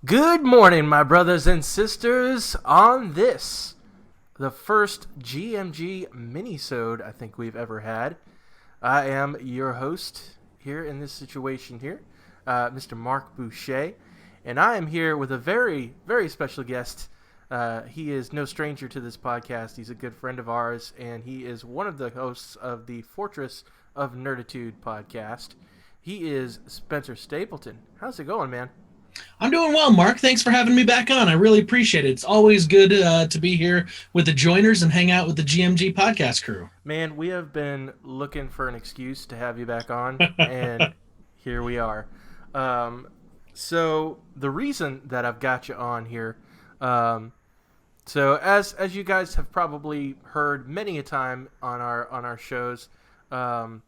Good morning, my brothers and sisters. On this, the first GMG mini-sode I think we've ever had. I am your host here in this situation here, Mr. Mark Boucher, and I am here with a very, very special guest. He is no stranger to this podcast. He's a good friend of ours, and he is one of the hosts of the Fortress of Nerditude Podcast. He is Spencer Stapleton. How's it going, man? I'm doing well, Mark. Thanks for having me back on. I really appreciate it. It's always good to be here with the joiners and hang out with the GMG podcast crew. Man, we have been looking for an excuse to have you back on, and here we are. So the reason that I've got you on here, so as you guys have probably heard many a time on our shows, one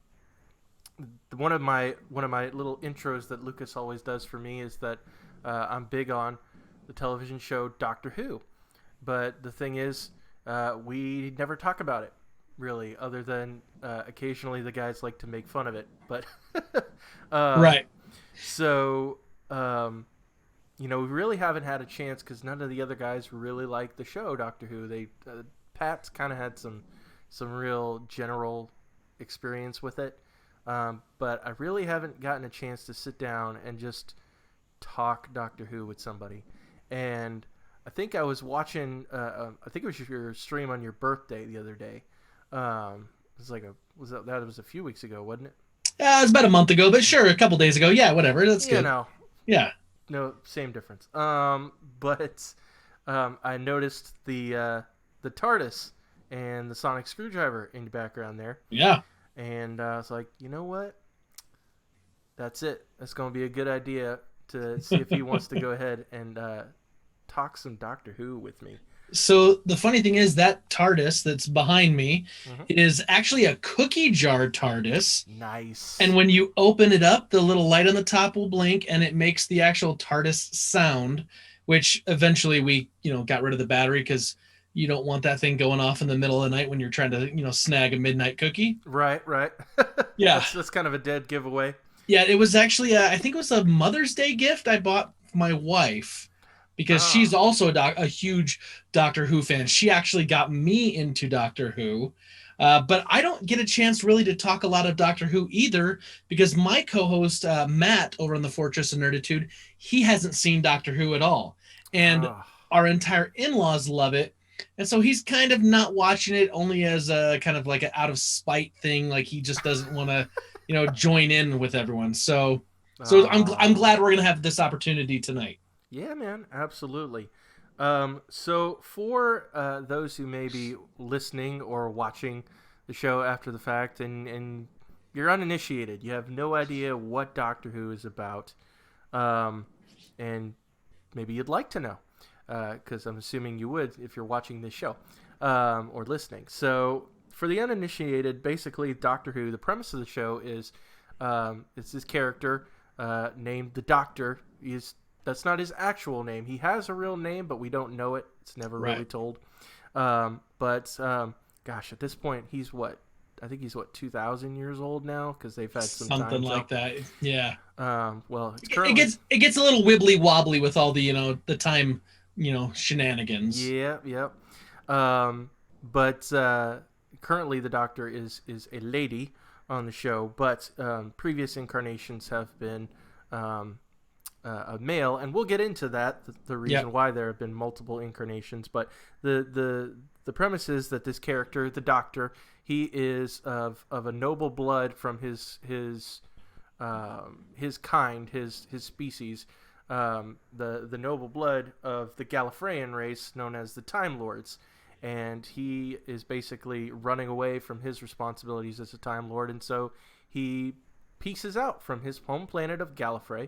of my little intros that Lucas always does for me is that I'm big on the television show Doctor Who, but the thing is, we never talk about it really, other than occasionally the guys like to make fun of it. But Right. So we really haven't had a chance because none of the other guys really like the show Doctor Who. They Pat's kind of had some real general experience with it. But I really haven't gotten a chance to sit down and just talk Doctor Who with somebody. And I think I was watching, I think it was your stream on your birthday the other day. It was that was a few weeks ago, wasn't it? It was about a month ago, but sure, a couple days ago. Yeah, whatever. That's good. Yeah. No, same difference. But I noticed the TARDIS and the sonic screwdriver in the background there. Yeah. And I was like, you know what? That's it. That's going to be a good idea to see if he wants to go ahead and talk some Doctor Who with me. So the funny thing is that TARDIS that's behind me is actually a cookie jar TARDIS. Nice. And when you open it up, the little light on the top will blink and it makes the actual TARDIS sound, which eventually we, got rid of the battery because you don't want that thing going off in the middle of the night when you're trying to, snag a midnight cookie. Right. Yeah. That's kind of a dead giveaway. Yeah, it was actually, I think it was a Mother's Day gift I bought my wife because she's also a huge Doctor Who fan. She actually got me into Doctor Who, but I don't get a chance really to talk a lot of Doctor Who either because my co-host, Matt, over on the Fortress of Nerditude, he hasn't seen Doctor Who at all. And our entire in-laws love it. And so he's kind of not watching it only as a kind of like an out of spite thing. Like he just doesn't want to, join in with everyone. So I'm glad we're going to have this opportunity tonight. Yeah, man. Absolutely. So for those who may be listening or watching the show after the fact and you're uninitiated, you have no idea what Doctor Who is about, and maybe you'd like to know. Because I'm assuming you would if you're watching this show or listening. So for the uninitiated, basically Doctor Who, the premise of the show is it's this character named the Doctor. That's not his actual name. He has a real name, but we don't know it. It's never really told. But at this point, he's what? I think he's 2,000 years old now because they've had something like that. Yeah. Well, it gets a little wibbly wobbly with all the the time shenanigans. Yep. But currently the Doctor is a lady on the show, but previous incarnations have been a male, and we'll get into that, the reason why there have been multiple incarnations. But the premise is that this character, the Doctor, he is of a noble blood from his kind, his species. The noble blood of the Gallifreyan race known as the Time Lords, and he is basically running away from his responsibilities as a Time Lord, and so he pieces out from his home planet of Gallifrey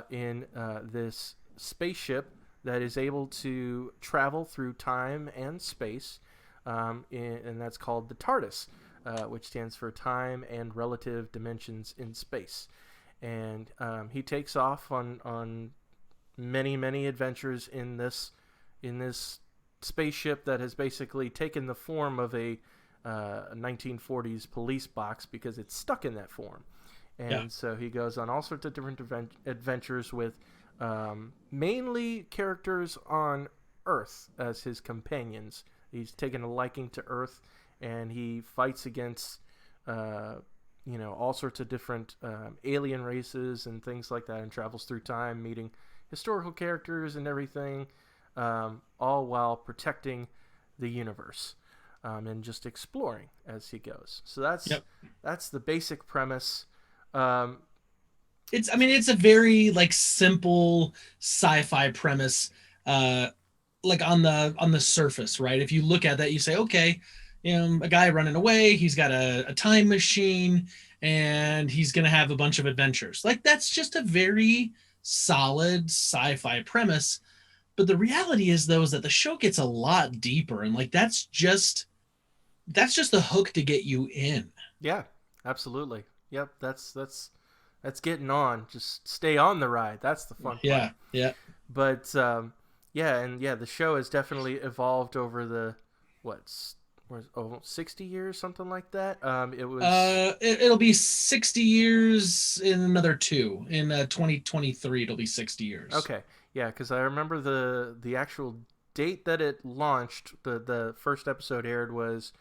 in this spaceship that is able to travel through time and space, and that's called the TARDIS, which stands for Time and Relative Dimensions in Space. And he takes off on many adventures in this spaceship that has basically taken the form of a 1940s police box because it's stuck in that form. And so he goes on all sorts of different adventures with mainly characters on Earth as his companions. He's taken a liking to Earth, and he fights against, all sorts of different alien races and things like that, and travels through time, meeting historical characters and everything, all while protecting the universe and just exploring as he goes. So that's the basic premise. It's a very like simple sci-fi premise, like on the surface, right? If you look at that, you say, okay, a guy running away, he's got a time machine, and he's gonna have a bunch of adventures. Like that's just a very solid sci-fi premise. But the reality is, though, is that the show gets a lot deeper, and like that's just the hook to get you in. Yeah, absolutely. Yep, that's getting on. Just stay on the ride. That's the fun part. Yeah. But the show has definitely evolved over the 60 years, something like that. It was. It'll be 60 years in another 2. In 2023, it'll be 60 years. Okay, yeah, because I remember the actual date that it launched. The first episode aired was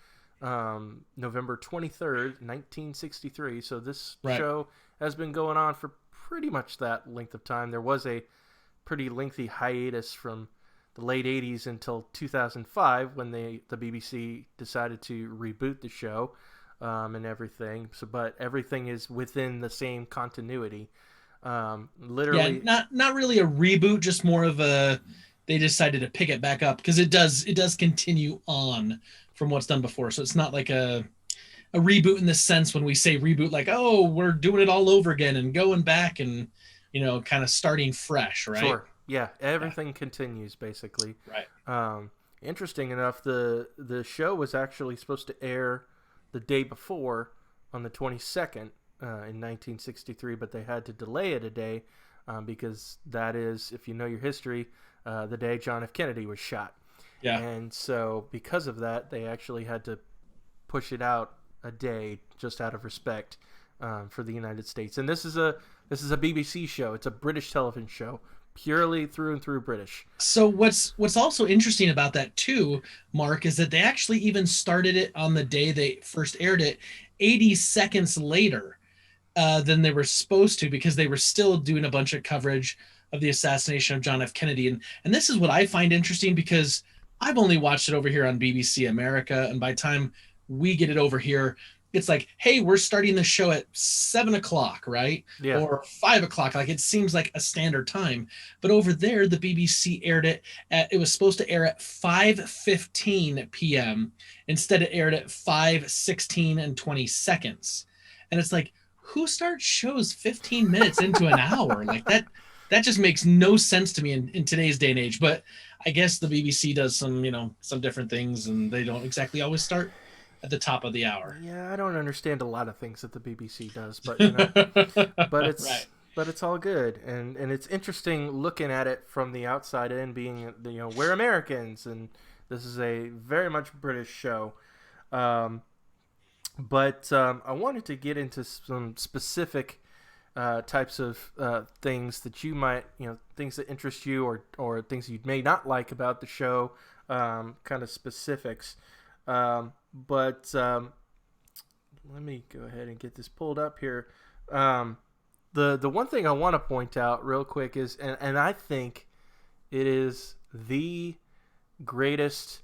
November 23rd, 1963. So this show has been going on for pretty much that length of time. There was a pretty lengthy hiatus from the late 80s until 2005 when the BBC decided to reboot the show and everything. But everything is within the same continuity. Literally, not really a reboot, just more of a they decided to pick it back up because it does continue on from what's done before. So it's not like a reboot in the sense when we say reboot, like, oh, we're doing it all over again and going back and, kind of starting fresh, right? Sure. Yeah. Everything continues basically. Right. Interesting enough, the show was actually supposed to air the day before on the 22nd in 1963, but they had to delay it a day because that is, if you know your history, the day John F. Kennedy was shot. Yeah. And so because of that, they actually had to push it out a day just out of respect for the United States. And this is a BBC show. It's a British television show, purely through and through British. So what's also interesting about that too, Mark, is that they actually even started it on the day they first aired it 80 seconds later than they were supposed to, because they were still doing a bunch of coverage of the assassination of John F. Kennedy. And this is what I find interesting, because I've only watched it over here on BBC America, and by the time we get it over here, it's like, hey, we're starting the show at 7:00, right? Yeah. Or 5:00. Like it seems like a standard time. But over there, the BBC aired it it was supposed to air at 5:15 p.m. Instead, it aired at 5:16 and 20 seconds. And it's like, who starts shows 15 minutes into an hour? Like that just makes no sense to me in today's day and age. But I guess the BBC does some different things, and they don't exactly always start at the top of the hour. Yeah, I don't understand a lot of things that the BBC does, but it's right. But it's all good, and it's interesting looking at it from the outside in, being we're Americans, and this is a very much British show. But I wanted to get into some specific types of things that you might, things that interest you, or things you may not like about the show, kind of specifics. But let me go ahead and get this pulled up here. The one thing I want to point out real quick is, and I think it is the greatest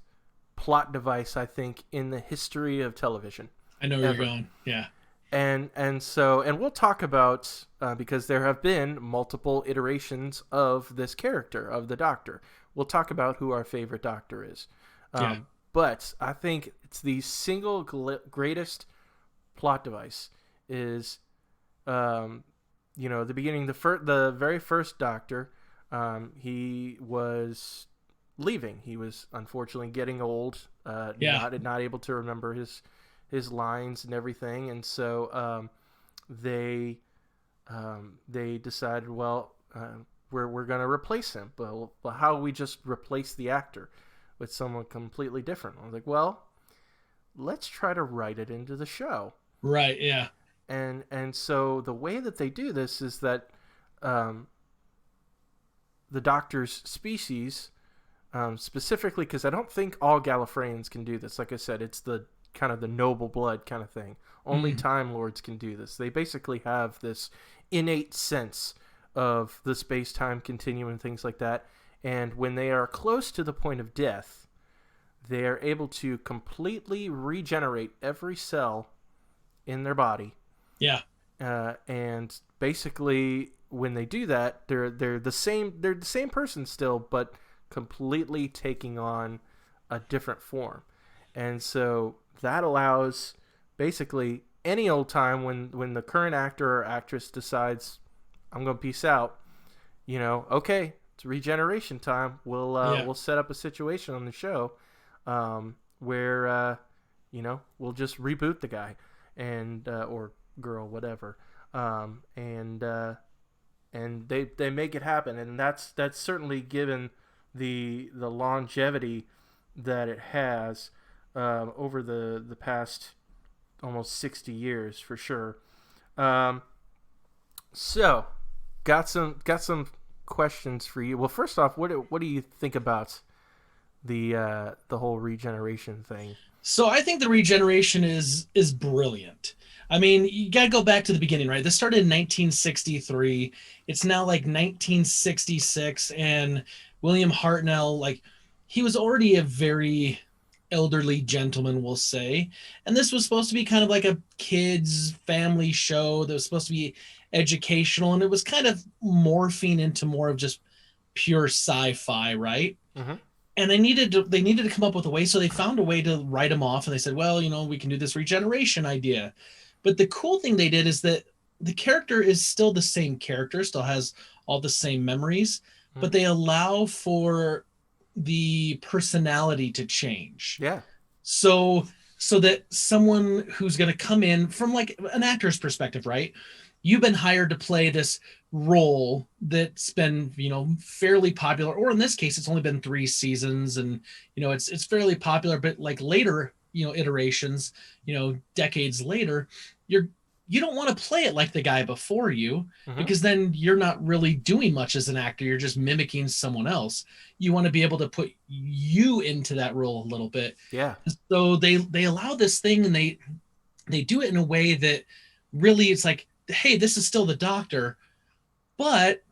plot device, I think, in the history of television. I know where you're going. Yeah. And we'll talk about, because there have been multiple iterations of this character, of the Doctor. We'll talk about who our favorite Doctor is. Yeah. But I think it's the single greatest plot device is, the beginning, the very first Doctor, he was leaving. He was unfortunately getting old, not able to remember his lines and everything, and so they decided, well, we're going to replace him. But how we just replace the actor with someone completely different? I was like, well, let's try to write it into the show. Right. Yeah. And so the way that they do this is that the Doctor's species, specifically because I don't think all Gallifreyans can do this. Like I said, it's the kind of the noble blood kind of thing. Only Time Lords can do this. They basically have this innate sense of the space-time continuum and things like that. And when they are close to the point of death, they are able to completely regenerate every cell in their body. Yeah. And basically, when they do that, they're the same person still, but completely taking on a different form. And so that allows basically any old time when the current actor or actress decides, I'm going to peace out, okay, it's regeneration time. We'll set up a situation on the show where we'll just reboot the guy and or girl, whatever, and they make it happen, and that's certainly given the longevity that it has over the past almost 60 years for sure. So got some questions for you. Well, first off, what do you think about the whole regeneration thing? So I think the regeneration is brilliant. I mean, you got to go back to the beginning, right? This started in 1963. It's now like 1966, and William Hartnell, like, he was already a very elderly gentleman, we'll say. And this was supposed to be kind of like a kids' family show that was supposed to be educational, and it was kind of morphing into more of just pure sci-fi, right? Mm-hmm. And they needed to come up with a way, so they found a way to write him off, and they said, well, we can do this regeneration idea. But the cool thing they did is that the character is still the same character, still has all the same memories, but they allow for the personality to change. Yeah. So that someone who's going to come in from like an actor's perspective, right? You've been hired to play this role that's been, fairly popular, or in this case, it's only been 3 seasons, and, it's fairly popular, but like later, iterations, decades later, you don't want to play it like the guy before you, because then you're not really doing much as an actor. You're just mimicking someone else. You want to be able to put you into that role a little bit. Yeah. So they allow this thing, and they do it in a way that really it's like, hey, this is still the Doctor, but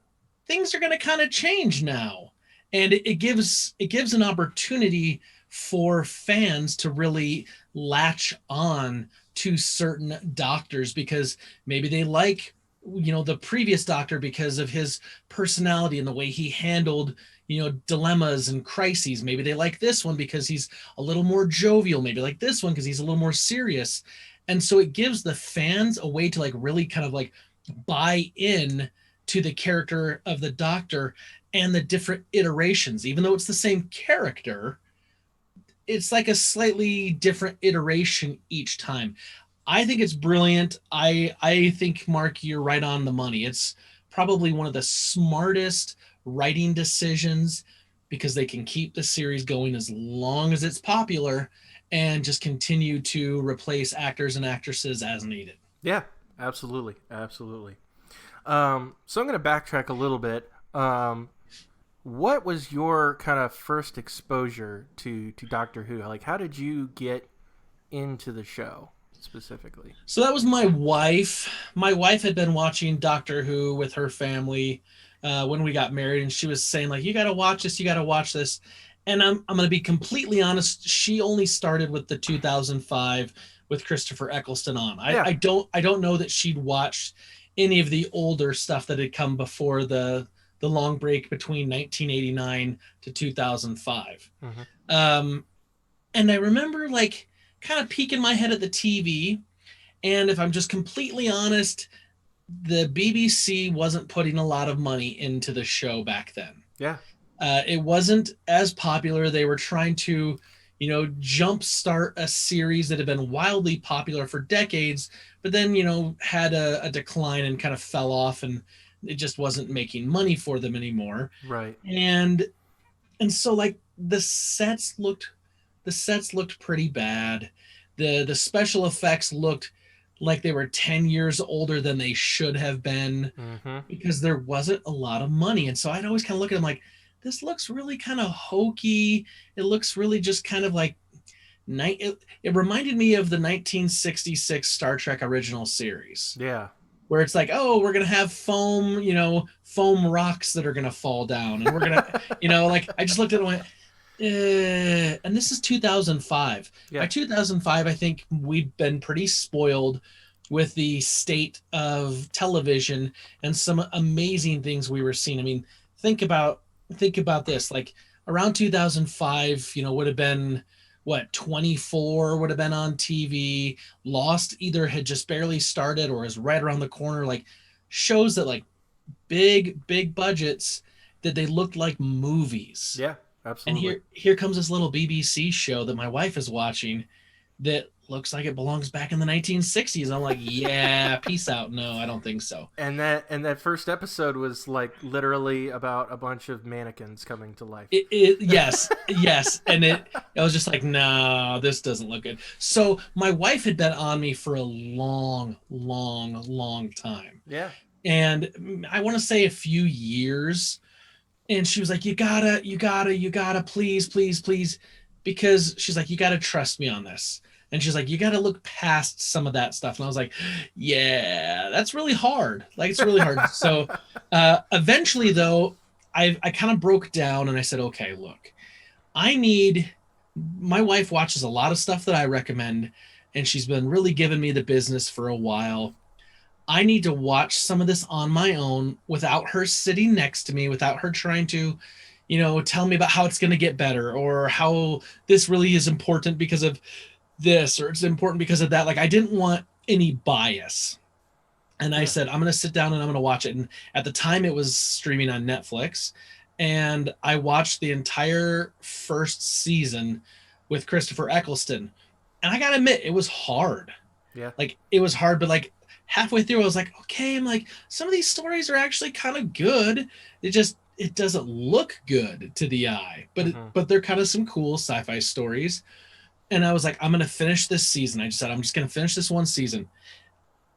things are going to kind of change now. And it gives an opportunity for fans to really latch on to certain Doctors, because maybe they like, the previous Doctor because of his personality and the way he handled, dilemmas and crises. Maybe they like this one because he's a little more jovial. Maybe like this one because he's a little more serious. And so it gives the fans a way to like really kind of like buy in to the character of the Doctor and the different iterations. Even though it's the same character, it's like a slightly different iteration each time. I think it's brilliant. I think, Mark, you're right on the money. It's probably one of the smartest writing decisions, because they can keep the series going as long as it's popular and just continue to replace actors and actresses as needed. Yeah, absolutely. Absolutely. So I'm going to backtrack a little bit. What was your kind of first exposure to Doctor Who? Like, how did you get into the show specifically? So that was my wife. My wife had been watching Doctor Who with her family when we got married, and she was saying, like, you got to watch this, you got to watch this. And I'm going to be completely honest. She only started with the 2005 with Christopher Eccleston on. I don't know that she'd watched any of the older stuff that had come before the long break between 1989 to 2005. And I remember like kind of peeking my head at the TV. And if I'm just completely honest, the BBC wasn't putting a lot of money into the show back then. Yeah. It wasn't as popular. They were trying to, jumpstart a series that had been wildly popular for decades, but then, had a decline and kind of fell off, and it just wasn't making money for them anymore. Right. And so like the sets looked pretty bad. The special effects looked like they were 10 years older than they should have been, Mm-hmm. because there wasn't a lot of money. And so I'd always kind of look at them like, this looks really kind of hokey. It looks really just kind of like it reminded me of the 1966 Star Trek original series, Yeah. where it's like, oh, we're gonna have foam, foam rocks that are gonna fall down, and we're gonna, like I just looked at it and went, and this is 2005. By Yeah. 2005, I think we'd been pretty spoiled with the state of television and some amazing things we were seeing. I mean, think about this. Like around 2005, would have been what, 24 would have been on TV. Lost either had just barely started or is right around the corner. Like shows that like big budgets, that they looked like movies. Yeah. And Absolutely. here comes this little BBC show that my wife is watching that looks like it belongs back in the 1960s. I'm like, yeah, peace out. No, I don't think so. And that first episode was like literally about a bunch of mannequins coming to life. Yes, yes. And I was just like, no, this doesn't look good. So my wife had been on me for a long time. Yeah. And I want to say a few years. And she was like, you gotta, please, because she's like, you gotta trust me on this. And she's like, you gotta look past some of that stuff. And I was like, yeah, that's really hard. Like, it's really hard. So eventually, though, I kind of broke down and I said, okay, look, my wife watches a lot of stuff that I recommend, and she's been really giving me the business for a while. I need to watch some of this on my own without her sitting next to me, without her trying to, tell me about how it's going to get better or how this really is important because of this or it's important because of that. Like, I didn't want any bias. And I said, I'm going to sit down and I'm going to watch it. And at the time, it was streaming on Netflix. And I watched the entire first season with Christopher Eccleston. And I got to admit, it was hard. Yeah. Like, it was hard, but like, halfway through, I was like, okay, I'm like, some of these stories are actually kind of good. It doesn't look good to the eye, but they're kind of some cool sci-fi stories. And I was like, I'm going to finish this season. I just said, I'm just going to finish this one season.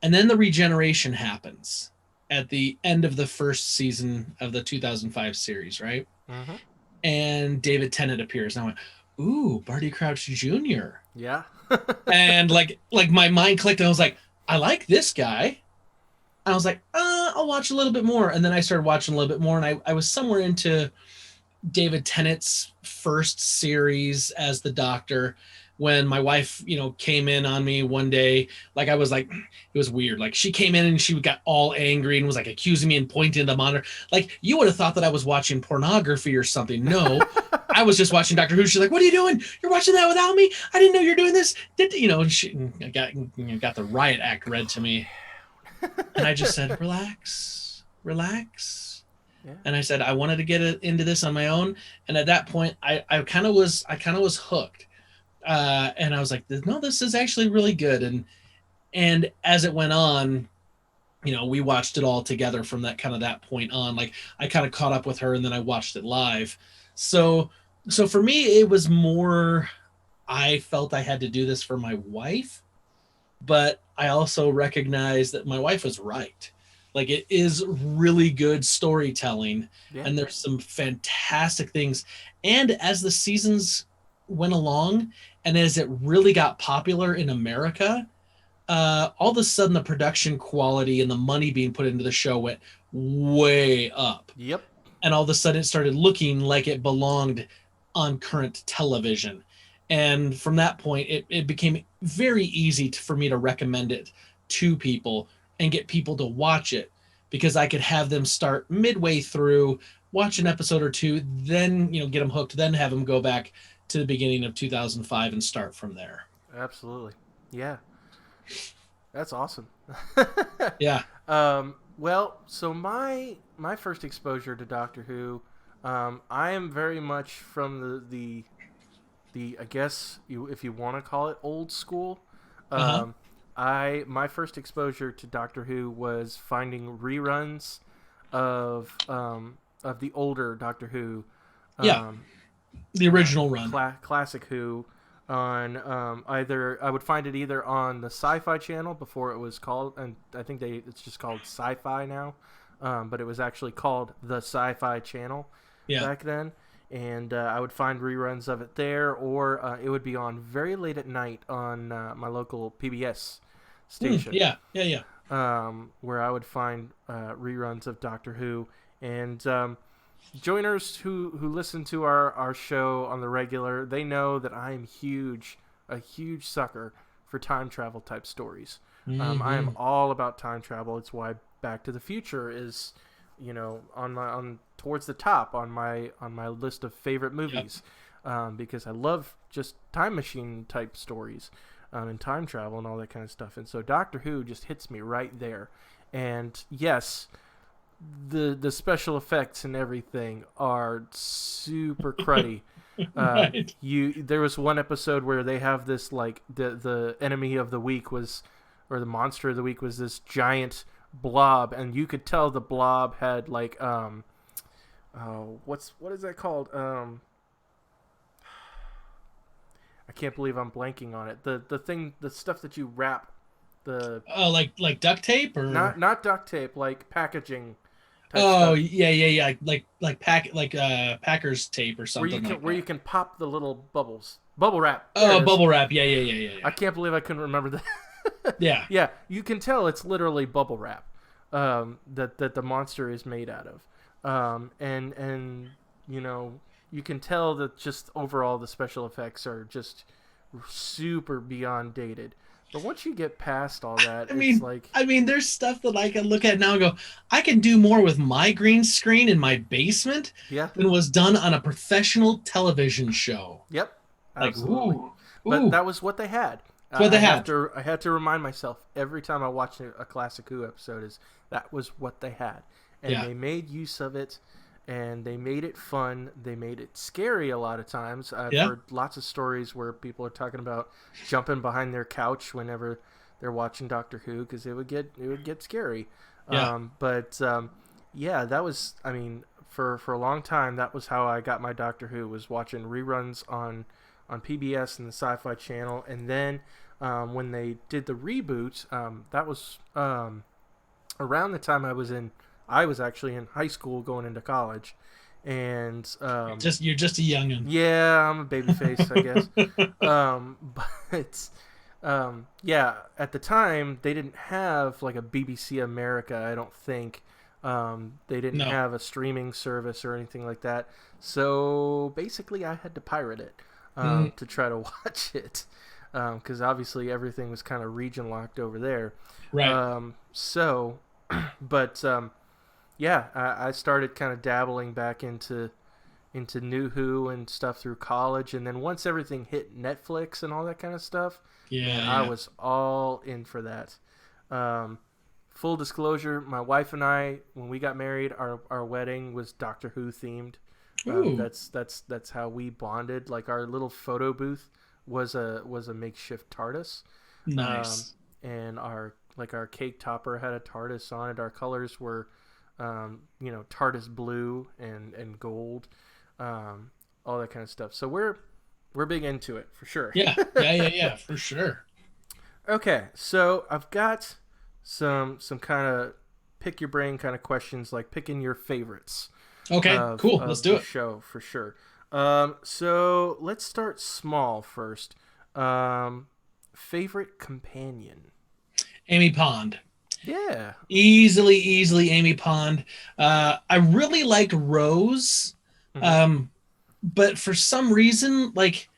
And then the regeneration happens at the end of the first season of the 2005 series, right? Mm-hmm. And David Tennant appears. And I went, ooh, Barty Crouch Jr. Yeah. And like my mind clicked and I was like, I like this guy. I was like, I'll watch a little bit more. And then I started watching a little bit more. And I was somewhere into David Tennant's first series as the Doctor when my wife, came in on me one day. Like, I was like, it was weird. Like, she came in and she got all angry and was like accusing me and pointing at the monitor. Like, you would have thought that I was watching pornography or something. No, I was just watching Doctor Who. She's like, what are you doing? You're watching that without me? I didn't know you're doing this. And she got the riot act read to me. And I just said, relax. Yeah. And I said, I wanted to get into this on my own. And at that point, I kind of was hooked. And I was like, no, this is actually really good. And as it went on, we watched it all together from that point on. Like, I kind of caught up with her and then I watched it live. So for me, it was more, I felt I had to do this for my wife, but I also recognized that my wife was right. Like, it is really good storytelling, and there's some fantastic things. And as the seasons went along, and as it really got popular in America, all of a sudden the production quality and the money being put into the show went way up. Yep. And all of a sudden it started looking like it belonged on current television. And from that point, it became very easy for me to recommend it to people and get people to watch it, because I could have them start midway through, watch an episode or two, then, get them hooked, then have them go back to the beginning of 2005 and start from there. Absolutely. Yeah. That's awesome. Yeah. Well, so my first exposure to Doctor Who, I am very much from the I guess if you want to call it old school. My first exposure to Doctor Who was finding reruns of the older Doctor Who. The original run. Classic Who. on either I would find it either on the Sci-Fi Channel before it was called, and I think it's just called Sci-Fi now, but it was actually called the Sci-Fi Channel back then, and I would find reruns of it there, or it would be on very late at night on my local PBS station. Where I would find reruns of Doctor Who, and joiners who listen to our show on the regular, they know that I am a huge sucker for time travel type stories. I am all about time travel. It's why Back to the Future is, on towards the top on my list of favorite movies, because I love just time machine type stories, and time travel and all that kind of stuff. And so Doctor Who just hits me right there. And yes, the special effects and everything are super cruddy. Right. There was one episode where they have this, like, the enemy of the week was, or the monster of the week was, this giant blob, and you could tell the blob had like what is that called? I can't believe I'm blanking on it. The stuff that you wrap the like duct tape, or not duct tape, like packaging. Oh stuff. Yeah. Like Packers tape or something. Where you can pop the little bubbles. Bubble wrap. Oh, bubble wrap. Yeah. I can't believe I couldn't remember that. Yeah. Yeah, you can tell it's literally bubble wrap that the monster is made out of. And you can tell that just overall the special effects are just super beyond dated. But once you get past all that, it's like... there's stuff that I can look at now and go, I can do more with my green screen in my basement than was done on a professional television show. Yep. Absolutely. Like, ooh. But that was what they had. I had to remind myself every time I watched a classic Who episode is that was what they had. And they made use of it, and they made it fun. They made it scary a lot of times. I've heard lots of stories where people are talking about jumping behind their couch whenever they're watching Doctor Who, because it would get scary. Yeah. That was, for a long time, that was how I got my Doctor Who, was watching reruns on PBS and the Sci-Fi Channel. And then when they did the reboot, that was around the time I was actually in high school going into college. And you're just a youngin'. Yeah, I'm a baby face, I guess. At the time they didn't have like a BBC America, I don't think. They didn't have a streaming service or anything like that. So basically I had to pirate it. To try to watch it, because obviously everything was kind of region locked over there. Right. I started kind of dabbling back into New Who and stuff through college, and then once everything hit Netflix and all that kind of stuff, I was all in for that. Full disclosure, my wife and I, when we got married, our wedding was Doctor Who themed. That's how we bonded. Like, our little photo booth was a makeshift TARDIS. Nice. And our cake topper had a TARDIS on it. Our colors were TARDIS blue and gold, all that kind of stuff. So we're big into it for sure. Yeah, for sure. Okay, so I've got some kind of pick your brain kind of questions, like picking your favorites. Okay, cool. Let's do it. Show for sure. So let's start small first. Favorite companion? Amy Pond. Yeah. Easily Amy Pond. I really liked Rose, but for some reason, like,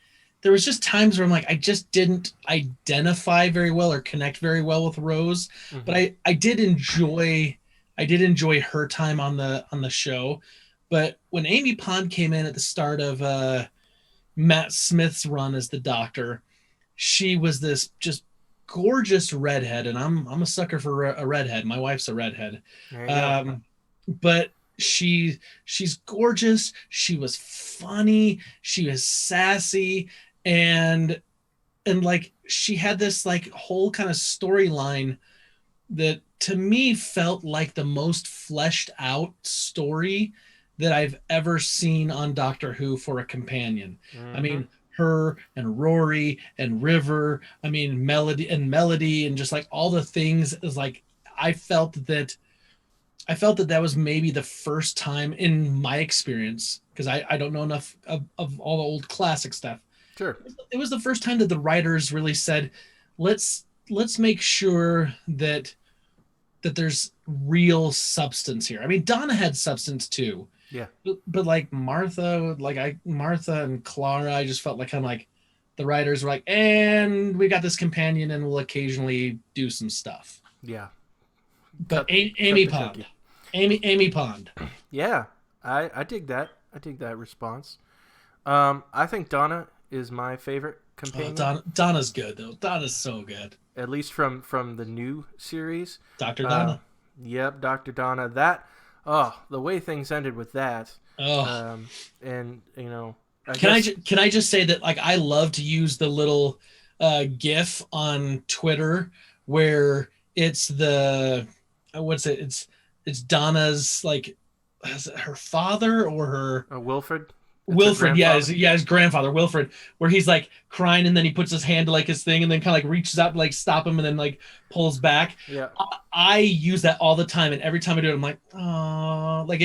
there was just times where I'm like, I just didn't identify very well or connect very well with Rose. But I did enjoy her time on the show. But when Amy Pond came in at the start of Matt Smith's run as the Doctor, she was this just gorgeous redhead, and I'm a sucker for a redhead. My wife's a redhead. But she's gorgeous. She was funny. She was sassy, and like, she had this like whole kind of storyline that to me felt like the most fleshed out story that I've ever seen on Doctor Who for a companion. her and Rory and River. I mean, Melody and just like all the things is like I felt that that was maybe the first time in my experience, because I don't know enough of all the old classic stuff. Sure. It was the first time that the writers really said, let's make sure that there's real substance here. I mean, Donna had substance too. Yeah. But like Martha and Clara, I just felt like kind of like the writers were like, and we got this companion and we'll occasionally do some stuff. Yeah. But Amy Pond. Amy Pond. Yeah. I dig that. I dig that response. I think Donna is my favorite companion. Oh, Donna's good though. Donna's so good. At least from the new series. Dr. Donna. Yep, Dr. Donna. That the way things ended with that. Oh. And you know, can I just say that like I love to use the little GIF on Twitter where it's the it's Donna's like her father or her Wilfred. Wilfred, his grandfather, Wilfred, where he's like crying and then he puts his hand to like his thing and then kind of like reaches out to like stop him and then like pulls back. Yeah. I use that all the time, and every time I do it, I'm like, oh, like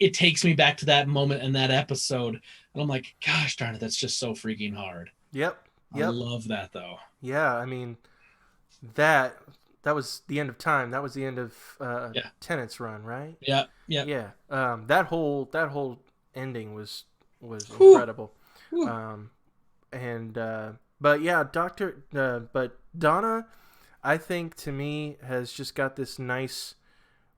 it takes me back to that moment in that episode, and I'm like, gosh darn it, that's just so freaking hard. Yep. I love that though. Yeah, I mean, that was the end of time. That was the end of Tennant's run, right? Yeah. That whole ending was incredible. But yeah, but Donna, I think to me has just got this nice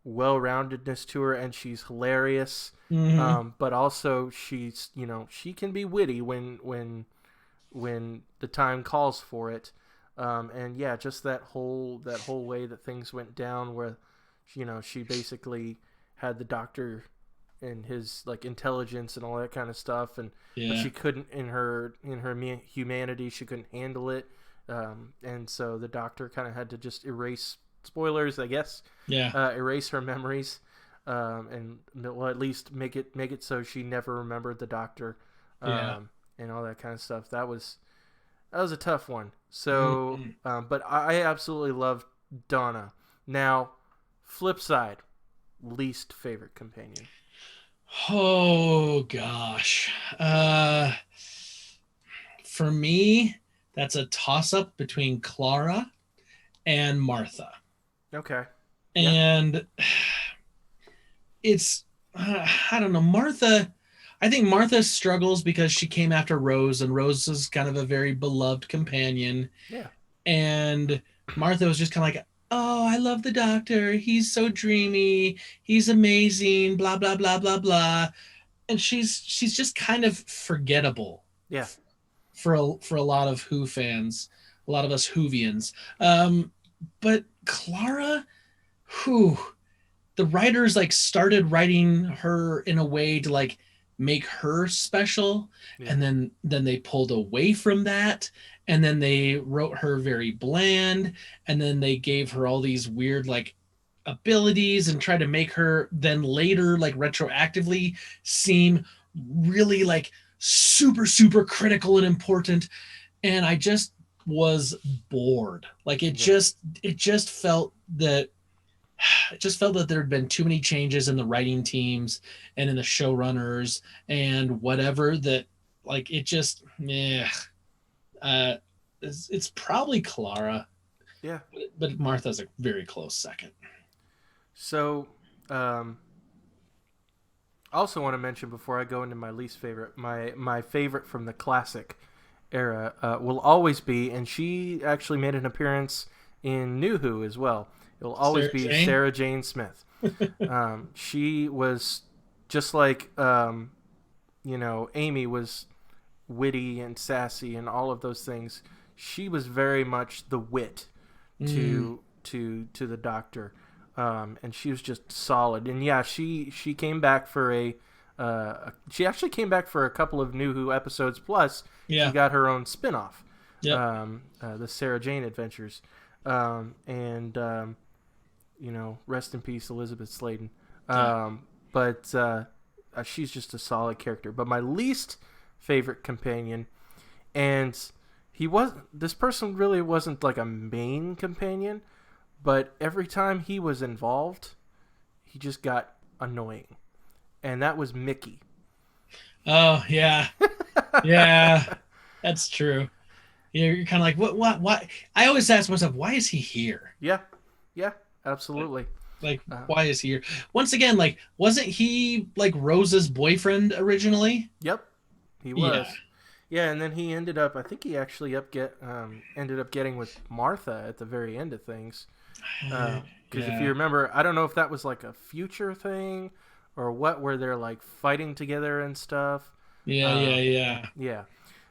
well-roundedness to her, and she's hilarious. Mm-hmm. But also she's, she can be witty when the time calls for it. And yeah, just that whole way that things went down, where she basically had the doctor and his like intelligence and all that kind of stuff, but she couldn't in her humanity, she couldn't handle it, and so the doctor kind of had to just erase spoilers, I guess. Erase her memories, and well, at least make it so she never remembered the doctor, and all that kind of stuff. That was a tough one. So, but I absolutely love Donna. Now, flip side, least favorite companion. Oh gosh. For me, that's a toss-up between Clara and Martha. Okay. And it's I don't know, Martha. I think Martha struggles because she came after Rose, and Rose is kind of a very beloved companion. Yeah. And Martha was just kind of like, oh, I love the doctor. He's so dreamy. He's amazing. Blah, blah, blah, blah, blah. And she's just kind of forgettable. Yeah. For a lot of Who fans, a lot of us Whovians. But Clara, the writers like started writing her in a way to like make her special, and then they pulled away from that, and then they wrote her very bland, and then they gave her all these weird like abilities and tried to make her then later like retroactively seem really like super critical and important, and I just was bored. Like it just felt that there had been too many changes in the writing teams and in the showrunners and whatever, that like it just it's probably Clara. Yeah. But Martha's a very close second. So, I also want to mention before I go into my least favorite, my favorite from the classic era will always be, and she actually made an appearance in New Who as well. It will always be Sarah Jane Smith. She was just like, Amy was witty and sassy and all of those things. She was very much the wit to the doctor. And she was just solid. And yeah, she came back for she actually came back for a couple of New Who episodes, plus she got her own spin-off. The Sarah Jane Adventures. Rest in peace, Elizabeth Sladen. But she's just a solid character. But my least favorite companion, and this person really wasn't like a main companion, but every time he was involved, he just got annoying, and that was Mickey. Oh yeah, yeah, that's true. You're kind of like, what? I always ask myself, why is he here? Yeah, absolutely. Like, why is he here? Once again, like, wasn't he like Rose's boyfriend originally? Yep, he was. Yeah, and then he ended up. I think he actually ended up getting with Martha at the very end of things. Because if you remember, I don't know if that was like a future thing or what, where they're like fighting together and stuff. Yeah.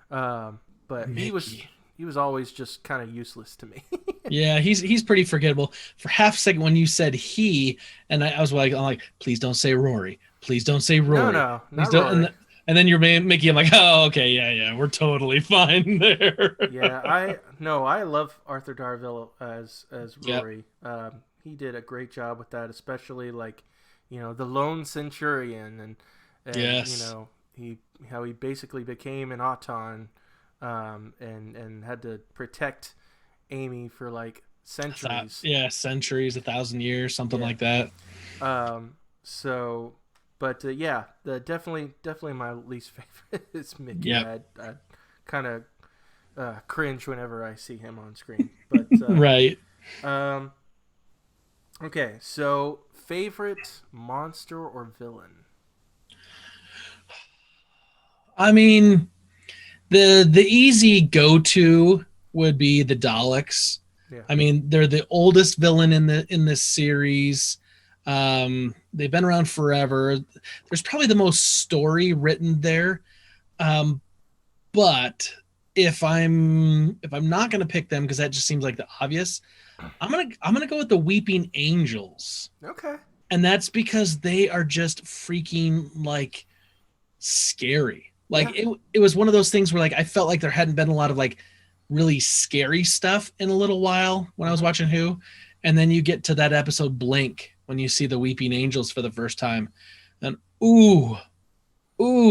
But Mickey. he was always just kind of useless to me. Yeah, he's pretty forgettable. For half a second when you said he, and I was like, please don't say Rory. Please don't say Rory. No, not Rory. And then you're Mickey. I'm like, oh, okay, yeah, we're totally fine there. Yeah, I love Arthur Darvill as Rory. Yep. He did a great job with that, especially like, the lone centurion and yes. how he basically became an Auton, and had to protect Amy for like centuries. Centuries, 1,000 years, something like that. Definitely my least favorite is Mickey. Yep. I kind of cringe whenever I see him on screen. But right. Okay, so favorite monster or villain? I mean, the easy go-to would be the Daleks. Yeah. I mean, they're the oldest villain in this series. They've been around forever. There's probably the most story written there. But if I'm not gonna pick them, because that just seems like the obvious, I'm gonna go with the Weeping Angels. Okay. And that's because they are just freaking like scary. Like it was one of those things where like I felt like there hadn't been a lot of like really scary stuff in a little while when I was watching Who, and then you get to that episode Blink when you see the Weeping Angels for the first time, and ooh,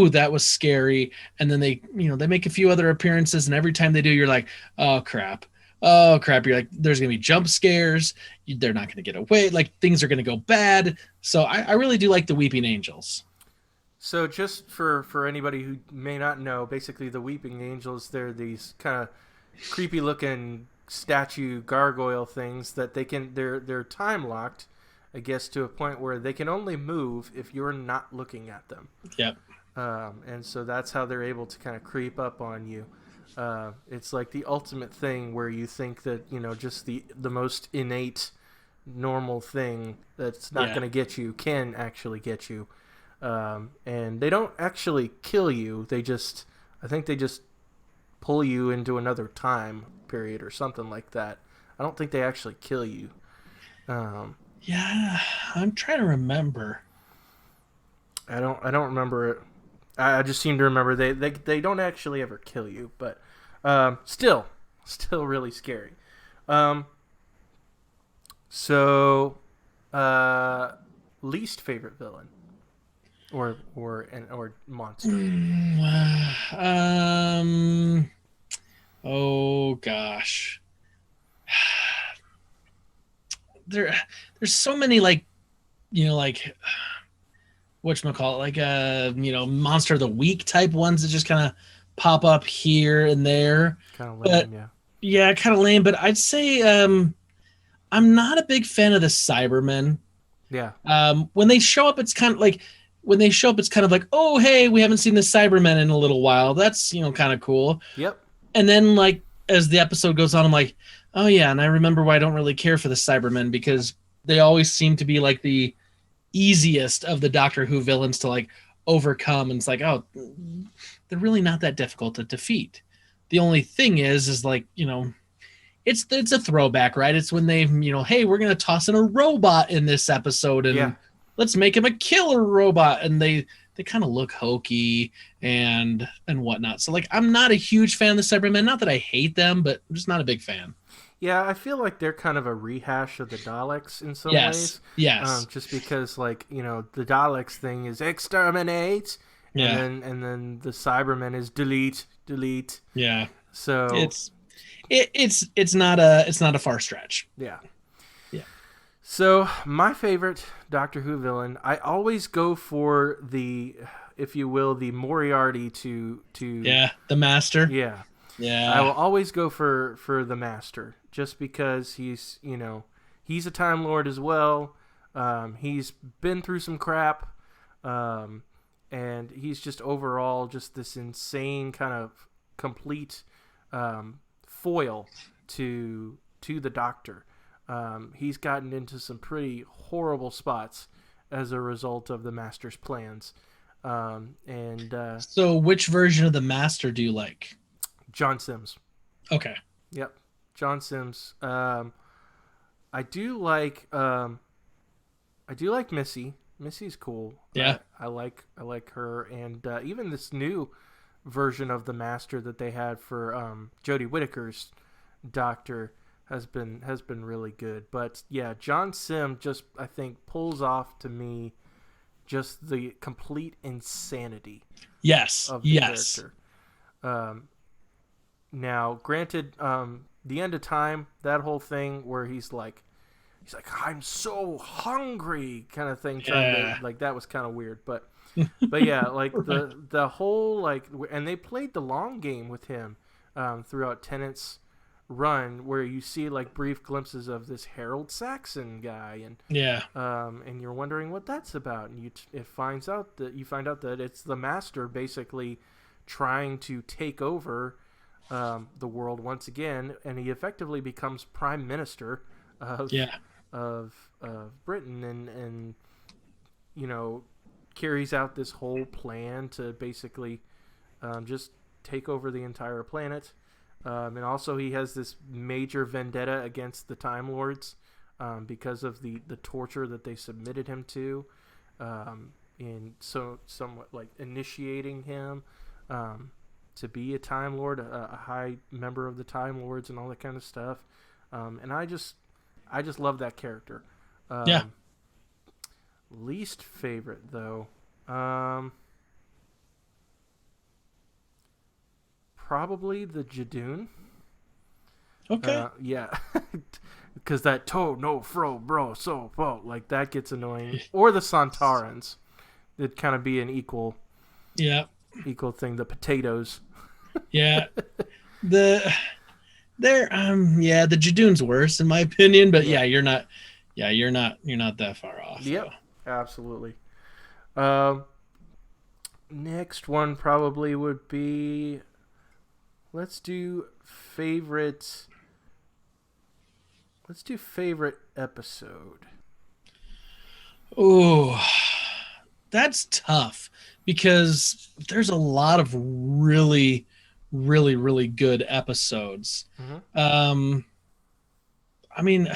that was scary. And then they make a few other appearances, and every time they do, you're like, oh crap. You're like, there's gonna be jump scares. They're not gonna get away. Like things are gonna go bad. So I really do like the Weeping Angels. So just for anybody who may not know, basically the Weeping Angels, they're these kind of creepy looking statue gargoyle things that they're time locked, I guess, to a point where they can only move if you're not looking at them. Yep. And so that's how they're able to kind of creep up on you. It's like the ultimate thing where you think that, just the most innate normal thing that's not going to get you can actually get you. And they don't actually kill you. I think they just pull you into another time period or something like that. I don't think they actually kill you. Yeah, I'm trying to remember. I don't remember it. I just seem to remember they don't actually ever kill you, but still really scary. So least favorite villain or monster. Oh gosh. There's so many like whatchamacallit, like monster of the week type ones that just kind of pop up here and there. Kind of lame, but, yeah, kind of lame. But I'd say I'm not a big fan of the Cybermen. Yeah. When they show up, it's kind of like oh hey, we haven't seen the Cybermen in a little while. That's kind of cool. Yep. And then like as the episode goes on, I'm like, oh yeah, and I remember why I don't really care for the Cybermen, because they always seem to be like the easiest of the Doctor Who villains to like overcome, and it's like, oh, they're really not that difficult to defeat. The only thing is like, it's a throwback, right? It's when they, hey, we're gonna toss in a robot in this episode, and let's make him a killer robot, and they kind of look hokey and whatnot. So like, I'm not a huge fan of the Cybermen. Not that I hate them, but I'm just not a big fan. Yeah, I feel like they're kind of a rehash of the Daleks in some ways. Yes. Just because, like, the Daleks thing is exterminate, Yeah. And then the Cybermen is delete. Yeah. So it's not a far stretch. Yeah. Yeah. So my favorite Doctor Who villain, I always go for the, if you will, the Moriarty to the Master. Yeah. Yeah. I will always go for the Master, just because he's he's a Time Lord as well. He's been through some crap, and he's just overall just this insane kind of complete foil to the Doctor. He's gotten into some pretty horrible spots as a result of the Master's plans. So which version of the Master do you like? John Sims. Okay. Yep. John Sims. I do like Missy. Missy's cool. Yeah. I like her, and even this new version of the Master that they had for Jodie Whittaker's Doctor has been really good. But yeah, John Sim just, I think, pulls off to me just the complete insanity. Yes. Of the character. Now, granted, the end of time, that whole thing where he's like, I'm so hungry, kind of thing. Trying to, like, that was kind of weird, but yeah, like the whole, like, and they played the long game with him throughout Tennant's run, where you see like brief glimpses of this Harold Saxon guy, and and you're wondering what that's about, and you find out that it's the Master basically trying to take over the world once again, and he effectively becomes Prime Minister of Britain, and carries out this whole plan to basically just take over the entire planet. And also he has this major vendetta against the Time Lords because of the torture that they submitted him to, and so somewhat like initiating him to be a Time Lord, a high member of the Time Lords, and all that kind of stuff. And I just love that character. Least favorite though, probably the Jadoon. Okay. Yeah. Because that toe, no, fro, bro, so, bro, like that gets annoying. Or the Santarans. It'd kind of be an equal thing. The potatoes. Yeah. The Jadoon's worse in my opinion, but you're not that far off. Yep. So. Absolutely. Next one probably would be, let's do favorite episode. Oh, that's tough because there's a lot of really, really, really good episodes. Mm-hmm. I mean,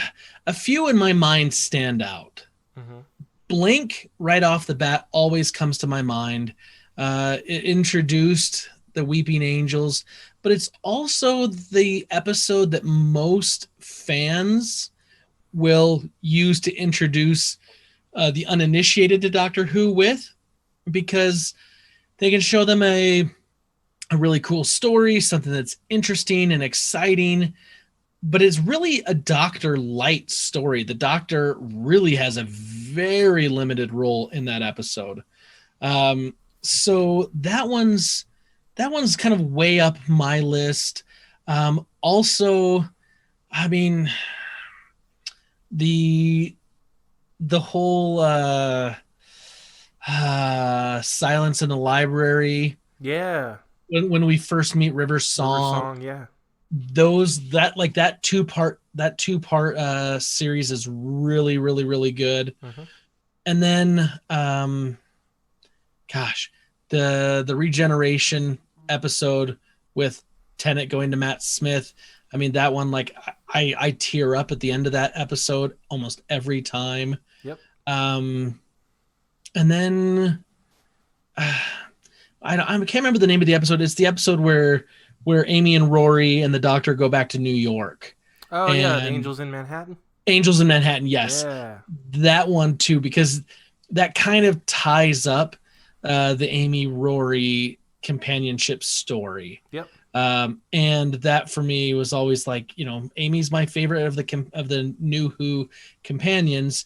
a few in my mind stand out. Mm-hmm. Blink right off the bat always comes to my mind. It introduced the Weeping Angels, but it's also the episode that most fans will use to introduce the uninitiated to Doctor Who with, because they can show them a really cool story, something that's interesting and exciting, but it's really a Doctor light story. The Doctor really has a very limited role in that episode. So that one's kind of way up my list. Also, I mean, the whole Silence in the Library. Yeah. When we first meet River's Song. Yeah. That two-part series is really, really, really good. Mm-hmm. And then the regeneration episode with Tennant going to Matt Smith. I mean, that one, like, I tear up at the end of that episode almost every time. Yep. And then I can't remember the name of the episode. It's the episode where Amy and Rory and the Doctor go back to New York. Oh, yeah, the Angels in Manhattan. Angels in Manhattan, yes. Yeah. That one too, because that kind of ties up the Amy Rory companionship story. Yep. And that for me was always like, Amy's my favorite of the new Who companions.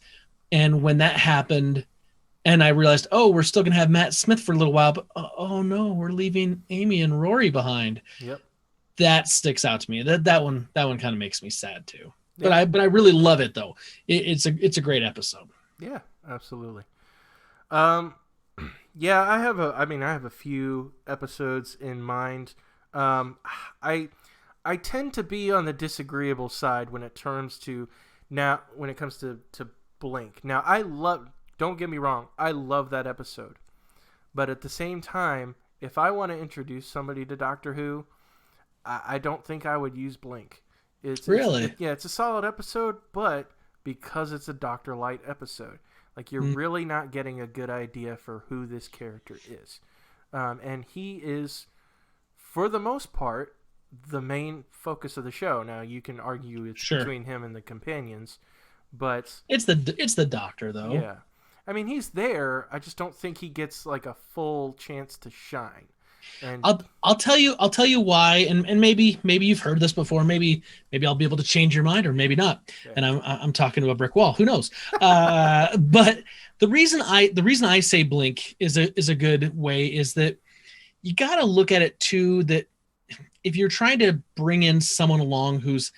And when that happened, and I realized, oh, we're still gonna have Matt Smith for a little while, but oh no, we're leaving Amy and Rory behind. Yep. That sticks out to me. That one kind of makes me sad too. Yeah. But I really love it though. It's a great episode. Yeah, absolutely. Yeah, I have a few episodes in mind. I tend to be on the disagreeable side when it comes to Blink. Now, don't get me wrong, I love that episode. But at the same time, if I want to introduce somebody to Doctor Who, I don't think I would use Blink. It's a solid episode, but because it's a Dr. Light episode, like you're really not getting a good idea for who this character is. And he is, for the most part, the main focus of the show. Now, you can argue it's between him and the companions, but it's the Doctor though. Yeah. I mean, he's there. I just don't think he gets like a full chance to shine. And I'll tell you why, and maybe you've heard this before. Maybe I'll be able to change your mind, or maybe not. Okay. And I'm talking to a brick wall. Who knows? But the reason I say Blink is a good way is that you got to look at it too. That if you're trying to bring in someone along who's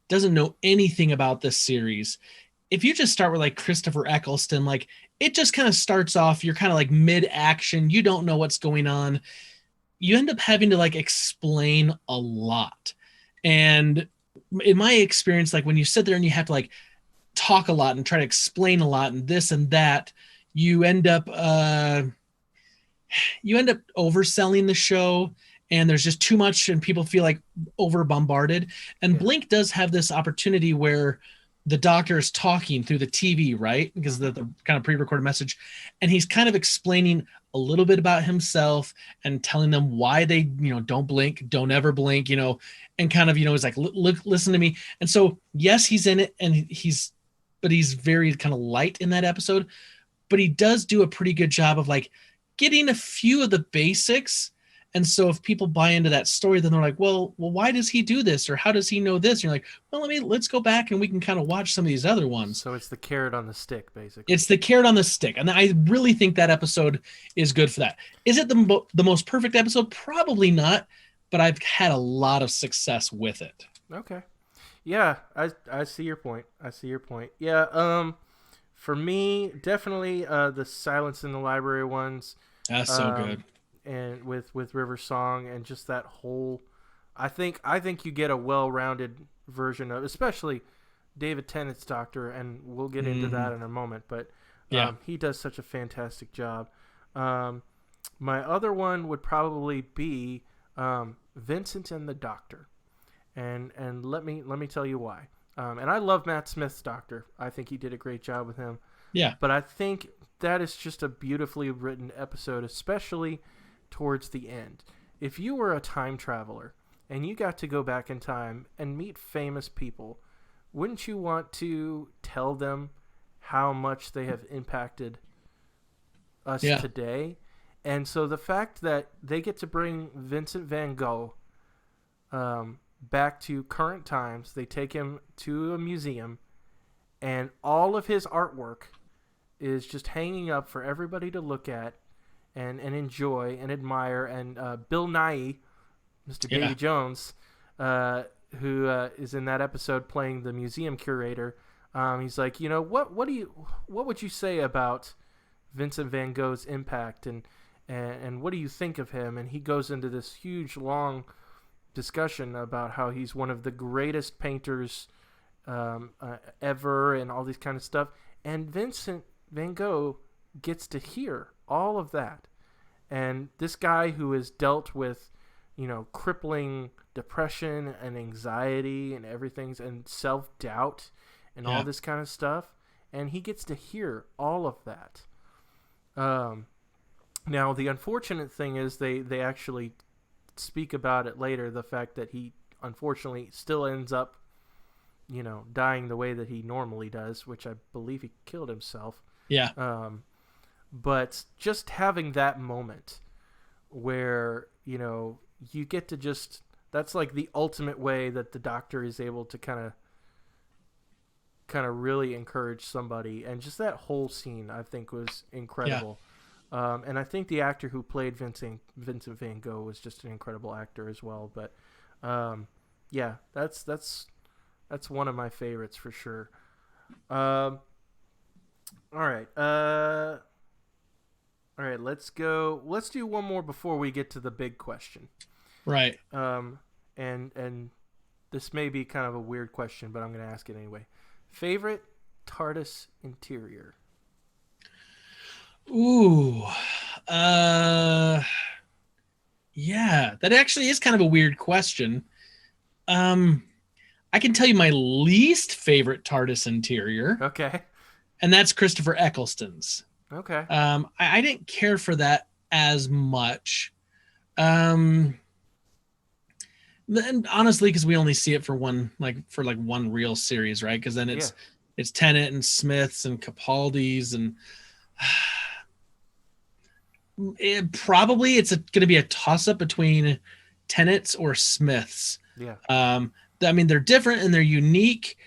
doesn't know anything about this series, if you just start with like Christopher Eccleston, like it just kind of starts off, you're kind of like mid-action, you don't know what's going on. You end up having to like explain a lot. And in my experience, like when you sit there and you have to like talk a lot and try to explain a lot and this and that, you end up overselling the show, and there's just too much and people feel like over bombarded. And Blink does have this opportunity where the Doctor is talking through the TV, right? Because the kind of pre-recorded message, and he's kind of explaining a little bit about himself and telling them why they, don't blink, don't ever blink, and kind of, he's like, look, listen to me. And so, yes, he's in it, and he's very kind of light in that episode, but he does do a pretty good job of like getting a few of the basics. And so if people buy into that story, then they're like, well, why does he do this? Or how does he know this? And you're like, well, let's go back and we can kind of watch some of these other ones. So it's the carrot on the stick, basically. It's the carrot on the stick. And I really think that episode is good for that. Is it the most perfect episode? Probably not, but I've had a lot of success with it. Okay. Yeah, I see your point. Yeah, for me, definitely the Silence in the Library ones. That's so good. And with River Song and just that whole, I think you get a well-rounded version of, especially David Tennant's Doctor, and we'll get into that in a moment. But he does such a fantastic job. My other one would probably be Vincent and the Doctor, and let me tell you why. And I love Matt Smith's Doctor. I think he did a great job with him. Yeah. But I think that is just a beautifully written episode, especially towards the end. If you were a time traveler and you got to go back in time and meet famous people, wouldn't you want to tell them how much they have impacted us today? And so the fact that they get to bring Vincent van Gogh back to current times, they take him to a museum, and all of his artwork is just hanging up for everybody to look at and enjoy and admire. And Bill Nighy, Mr. Davy Jones, who is in that episode playing the museum curator, he's like, what would you say about Vincent van Gogh's impact, and what do you think of him? And he goes into this huge, long discussion about how he's one of the greatest painters ever, and all these kind of stuff. And Vincent van Gogh gets to hear all of that. And this guy who has dealt with, crippling depression and anxiety and everything, and self-doubt and all this kind of stuff, and he gets to hear all of that. Now, the unfortunate thing is they actually speak about it later, the fact that he unfortunately still ends up, dying the way that he normally does, which I believe he killed himself. Yeah. but just having that moment where, you get to just, that's like the ultimate way that the Doctor is able to kind of really encourage somebody, and just that whole scene I think was incredible. And I think the actor who played Vincent Van Gogh was just an incredible actor as well. But yeah, that's one of my favorites for sure. All right. All right, let's go. Let's do one more before we get to the big question. Right. And this may be kind of a weird question, but I'm going to ask it anyway. Favorite TARDIS interior? Ooh. Yeah, that actually is kind of a weird question. I can tell you my least favorite TARDIS interior. Okay. And that's Christopher Eccleston's. Okay. I didn't care for that as much. And honestly, because we only see it for one real series, right? Because then it's Tennant and Smith's and Capaldi's, and it's going to be a toss up between Tennant's or Smith's. Yeah. I mean, they're different and they're unique,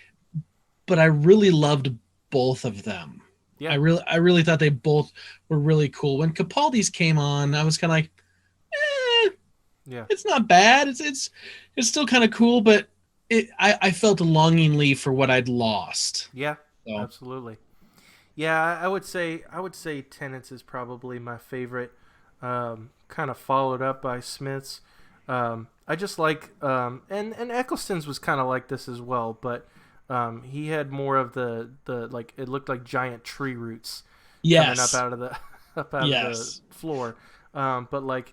but I really loved both of them. Yeah. I really thought they both were really cool. When Capaldi's came on, I was kind of like, yeah, it's not bad. It's still kind of cool, but I felt longingly for what I'd lost. Yeah, so. Absolutely. Yeah, I would say Tennant's is probably my favorite, kind of followed up by Smith's. I just like, and Eccleston's was kind of like this as well, but he had more of the like, it looked like giant tree roots coming up out of the floor. But like,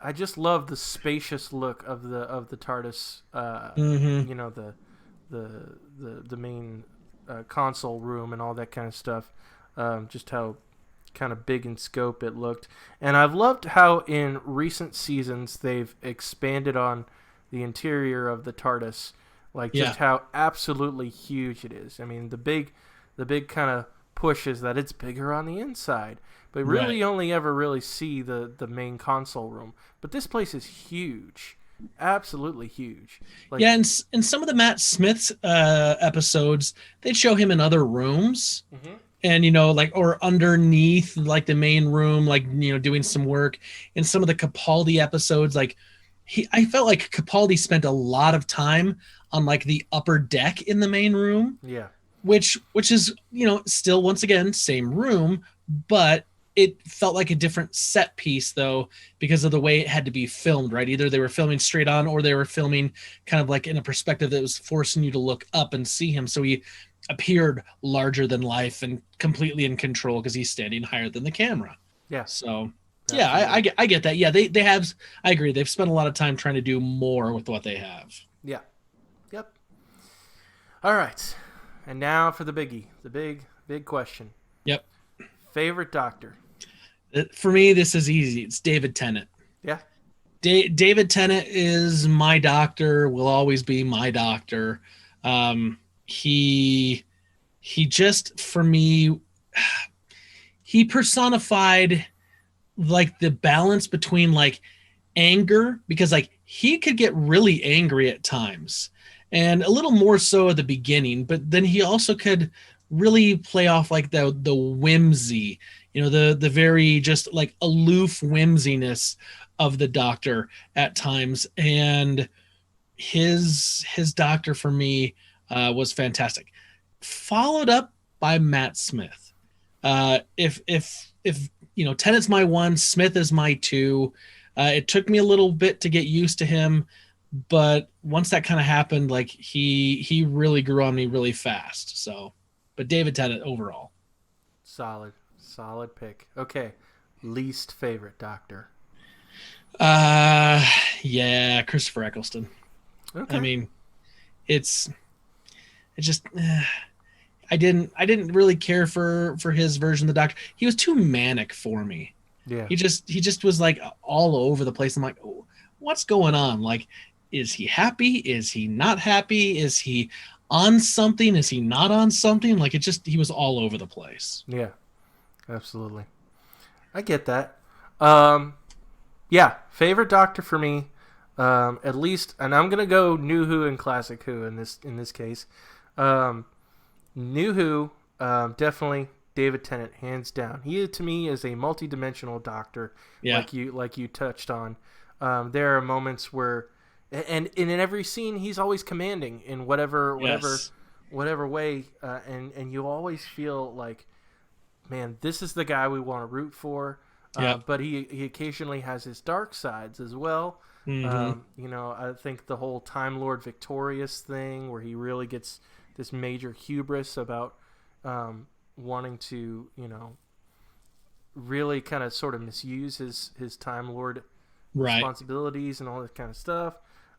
I just love the spacious look of the TARDIS. The main console room and all that kind of stuff. Just how kind of big in scope it looked. And I've loved how in recent seasons they've expanded on the interior of the TARDIS, like just how absolutely huge it is. I mean, the big kind of push is that it's bigger on the inside, but really you only ever really see the main console room. But this place is huge. Absolutely huge. Like, yeah, and in some of the Matt Smith's episodes, they'd show him in other rooms. Mm-hmm. And, or underneath, like, the main room, like, doing some work. In some of the Capaldi episodes, like, I felt like Capaldi spent a lot of time on, like, the upper deck in the main room. Yeah. Which is, still, once again, same room, but it felt like a different set piece, though, because of the way it had to be filmed, right? Either they were filming straight on or they were filming kind of like in a perspective that was forcing you to look up and see him. So he appeared larger than life and completely in control because he's standing higher than the camera. Yeah. So, yeah, I get that. Yeah, they have, I agree. They've spent a lot of time trying to do more with what they have. Yeah. Yep. All right. And now for the biggie, the big question. Yep. Favorite Doctor? For me, this is easy. It's David Tennant. Yeah. David Tennant is my Doctor, will always be my Doctor. He just, for me, he personified like the balance between like anger, because like he could get really angry at times and a little more so at the beginning, but then he also could really play off like the whimsy, the very just like aloof whimsiness of the Doctor at times. And his Doctor for me was fantastic, followed up by Matt Smith. If Tennant's my 1, Smith is my 2. It took me a little bit to get used to him, but once that kind of happened, like he really grew on me really fast. So, but David Tennant overall. Solid pick. Okay, least favorite Doctor. Yeah, Christopher Eccleston. Okay. I mean, it's just I didn't really care for his version of the Doctor. He was too manic for me. Yeah. He just was like all over the place. I'm like, oh, what's going on? Like, is he happy? Is he not happy? Is he on something? Is he not on something? Like, he was all over the place. Yeah, absolutely. I get that. Yeah, favorite Doctor for me, at least, and I'm gonna go New Who and Classic Who in this case. New Who, definitely David Tennant, hands down. He to me is a multi-dimensional Doctor, like you touched on. There are moments where, and in every scene, he's always commanding in whatever way, and you always feel like, man, this is the guy we want to root for. But he occasionally has his dark sides as well. I think the whole Time Lord Victorious thing, where he really gets this major hubris about wanting to, really kind of sort of misuse his Time Lord responsibilities and all that kind of stuff.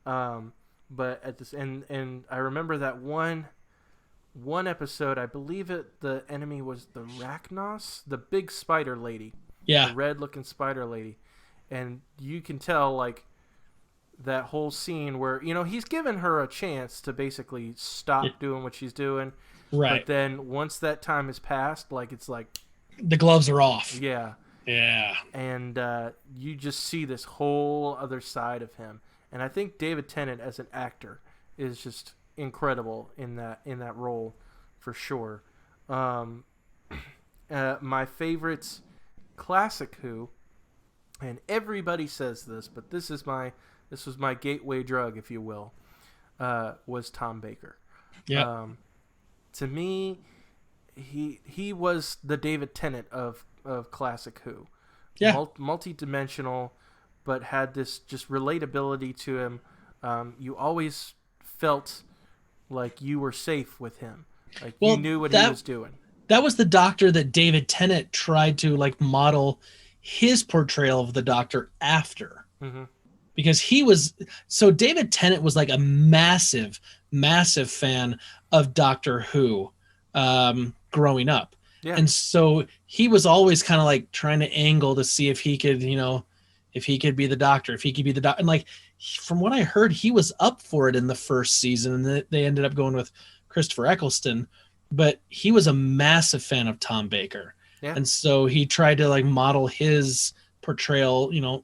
But at this and I remember that one episode, I believe the enemy was the Rachnos, the big spider lady. Yeah. The red-looking spider lady. And you can tell, like, that whole scene where, he's given her a chance to basically stop doing what she's doing. Right. But then once that time has passed, like, it's like... the gloves are off. Yeah. Yeah. And you just see this whole other side of him. And I think David Tennant as an actor is just incredible in that role, for sure. My favorites... Classic Who, and everybody says this, but this was my gateway drug, if you will, was Tom Baker. Yeah. To me, he was the David Tennant of Classic Who. Yeah. Multi-dimensional, but had this just relatability to him. You always felt like you were safe with him. Like, you knew what he was doing. That was the Doctor that David Tennant tried to model his portrayal of the Doctor after. Mm-hmm. Because David Tennant was like a massive, massive fan of Doctor Who growing up. Yeah. And so he was always kind of like trying to angle to see if he could, if he could be the Doctor, if he could be the Doctor. And like, from what I heard, he was up for it in the first season, and they ended up going with Christopher Eccleston. But he was a massive fan of Tom Baker. Yeah. And so he tried to model his portrayal, kind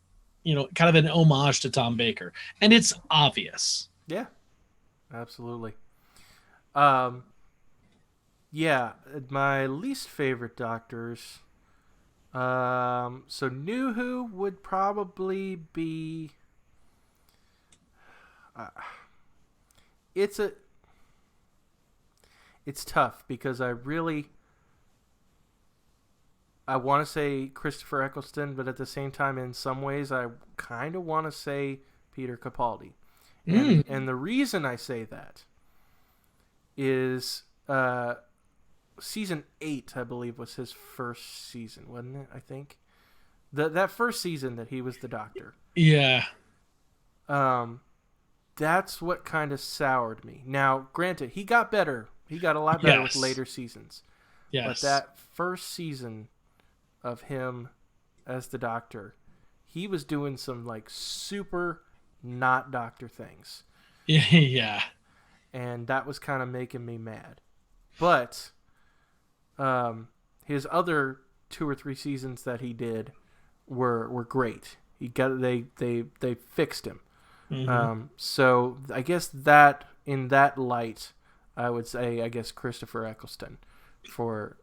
of an homage to Tom Baker. And it's obvious. Yeah, absolutely. Yeah, my least favorite Doctors. So New Who would probably be... It's tough because I want to say Christopher Eccleston, but at the same time, in some ways, I kind of want to say Peter Capaldi. And the reason I say that is season 8, I believe, was his first season, wasn't it? I think that first season that he was the Doctor. Yeah. That's what kind of soured me. Now, granted, he got better. He got a lot better with later seasons. Yes. But that first season of him as the Doctor, he was doing some super not Doctor things. Yeah. And that was kind of making me mad. But his other 2 or 3 seasons that he did were great. They fixed him. Mm-hmm. So I guess that in that light, I would say, Christopher Eccleston for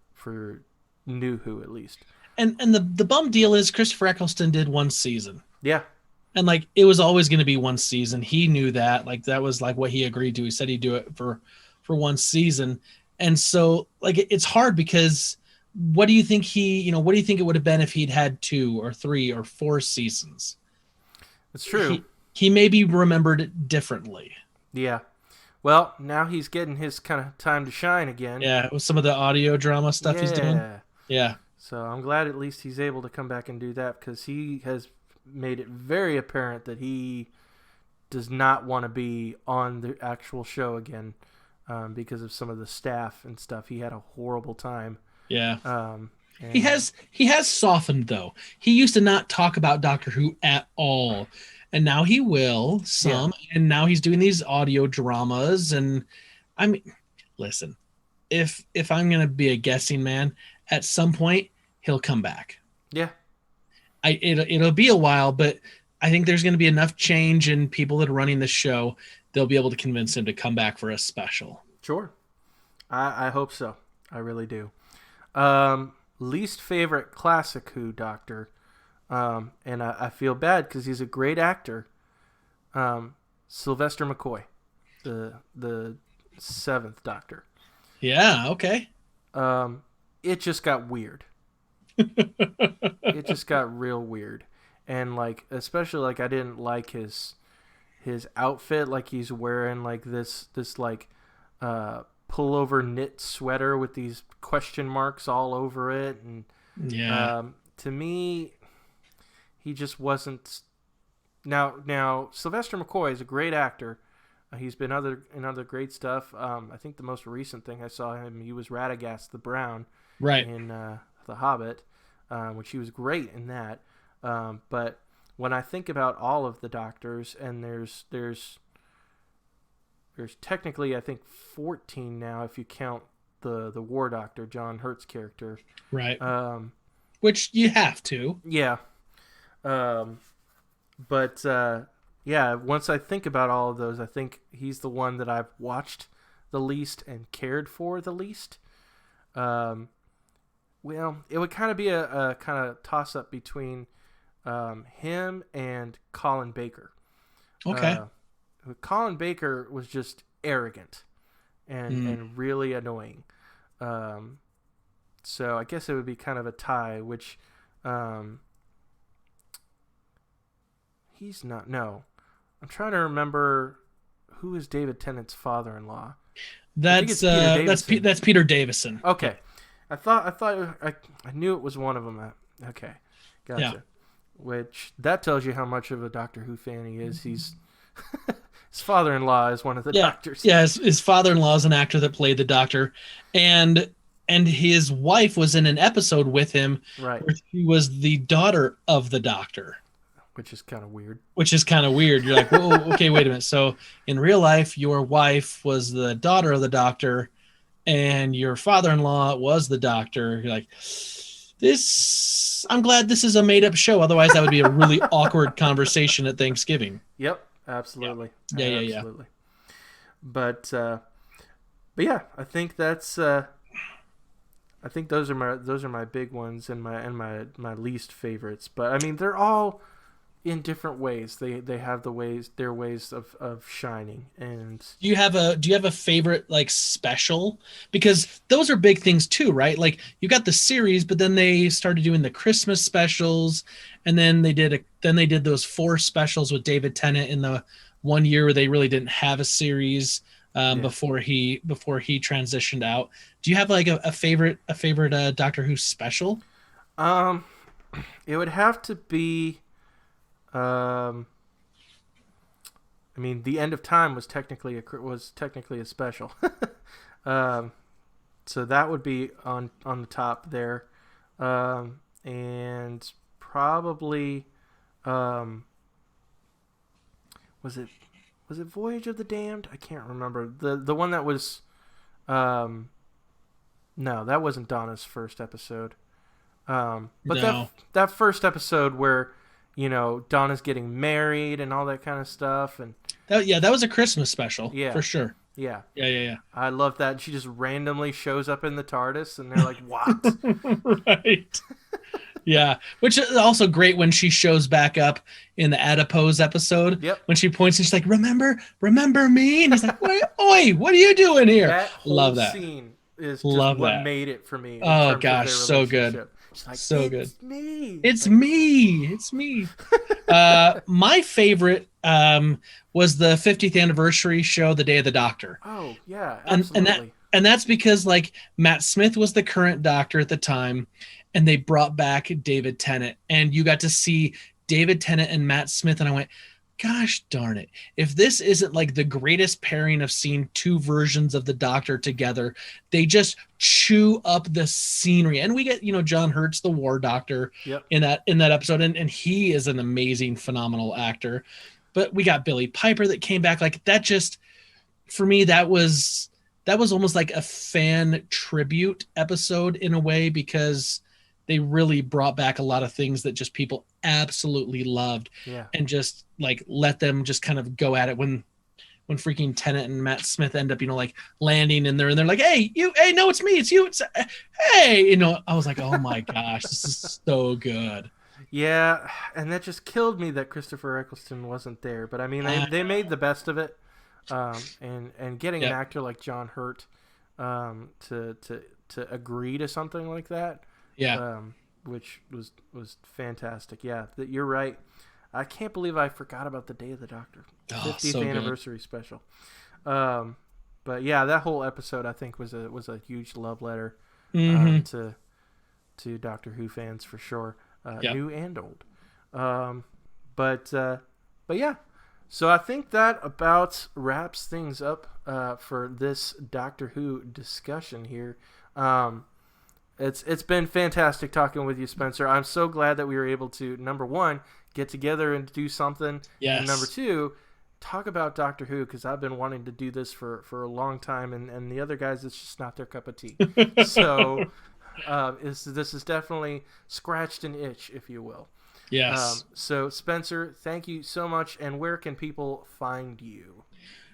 New Who, at least. And the bum deal is Christopher Eccleston did 1 season. Yeah. And it was always going to be 1 season. He knew that. That was what he agreed to. He said he'd do it for 1 season. And so it's hard because what do you think what do you think it would have been if he'd had 2 or 3 or 4 seasons? That's true. He may be remembered differently. Yeah. Well, now he's getting his kind of time to shine again. Yeah, with some of the audio drama stuff he's doing. Yeah. So I'm glad at least he's able to come back and do that, because he has made it very apparent that he does not want to be on the actual show again because of some of the staff and stuff. He had a horrible time. Yeah. He has softened, though. He used to not talk about Doctor Who at all. And now he will some, and now he's doing these audio dramas. And I mean, listen, if I'm going to be a guessing man, at some point he'll come back. Yeah. It'll be a while, but I think there's going to be enough change in people that are running the show. They'll be able to convince him to come back for a special. Sure. I hope so. I really do. Least favorite classic Who Doctor, and I feel bad because he's a great actor. Sylvester McCoy, the seventh Doctor. Yeah. Okay. It just got weird. It just got real weird, and like especially like I didn't like his outfit. Like he's wearing like this like pullover knit sweater with these question marks all over it, and to me, he just wasn't. Now Sylvester McCoy is a great actor. He's been in other great stuff. I think the most recent thing I saw him, he was Radagast the Brown, right, in The Hobbit, which he was great in that. But when I think about all of the Doctors, and there's technically I think 14 now if you count the War Doctor, John Hurt's character, right, which you have to, yeah. But yeah, once I think about all of those, I think he's the one that I've watched the least and cared for the least. Well, it would kind of be a kind of toss-up between him and Colin Baker. Okay. Colin Baker was just arrogant and really annoying. So I guess it would be kind of a tie, which he's not. No. I'm trying to remember who is David Tennant's father-in-law. That's Peter Davison. Okay. I knew it was one of them. Okay. Gotcha. Yeah. Which that tells you how much of a Doctor Who fan he is. He's his father-in-law is one of the doctors. Yeah, his father-in-law is an actor that played the Doctor, and his wife was in an episode with him, right, where she was the daughter of the Doctor. Which is kind of weird. You're like, whoa, okay, wait a minute. So in real life, your wife was the daughter of the Doctor, and your father-in-law was the Doctor. You're like, I'm glad this is a made-up show. Otherwise, that would be a really awkward conversation at Thanksgiving. Yep, absolutely. Yeah. Absolutely. But yeah, I think that's. I think those are my big ones and my least favorites. But I mean, they're all in different ways. They have their ways of shining. And do you have a favorite like special? Because those are big things too, right? Like you got the series, but then they started doing the Christmas specials, and then they did those 4 specials with David Tennant in the one year where they really didn't have a series before he transitioned out. Do you have like a favorite Doctor Who special? It would have to be. I mean, The End of Time was technically a special, so that would be on the top there, and probably was it Voyage of the Damned? I can't remember the one that was. No, that wasn't Donna's first episode, but no. that first episode where. You know, Donna's getting married and all that kind of stuff, and that was a Christmas special, for sure. Yeah. I love that. She just randomly shows up in the TARDIS, and they're like, "What?" Right. Yeah, which is also great when she shows back up in the Adipose episode. Yep. When she points and she's like, "Remember me?" And he's like, "Oi, what are you doing here?" That whole love that scene is just what made it for me. Oh gosh, so good. Like, so good. It's me. My favorite was the 50th anniversary show, The Day of the Doctor. Oh yeah, absolutely. And that's because like Matt Smith was the current Doctor at the time, and they brought back David Tennant, and you got to see David Tennant and Matt Smith, and I went, gosh darn it, if this isn't like the greatest pairing of seeing 2 versions of the Doctor together. They just chew up the scenery, and we get John Hurt's the War Doctor in that episode, and he is an amazing, phenomenal actor. But we got Billy Piper that came back. Like that, just for me, that was almost like a fan tribute episode in a way, because they really brought back a lot of things that just people absolutely loved, Yeah. and just like let them just kind of go at it when freaking Tennant and Matt Smith end up, like landing in there and they're like, hey, no, it's me, it's you, hey, I was like, oh my gosh, this is so good. Yeah, and that just killed me that Christopher Eccleston wasn't there. But I mean, they made the best of it, and getting an actor like John Hurt to agree to something like that, which was fantastic. Yeah, you're right. I can't believe I forgot about the Day of the Doctor, 50th anniversary special. But yeah, that whole episode I think was a huge love letter to Doctor Who fans for sure. New and old. But yeah, so I think that about wraps things up for this Doctor Who discussion here. It's been fantastic talking with you, Spencer. I'm so glad that we were able to, number one, get together and do something, and number two, talk about Doctor Who, because I've been wanting to do this for a long time, and the other guys, it's just not their cup of tea. So this is definitely scratched an itch, if you will. Yes. So Spencer, thank you so much. And where can people find you?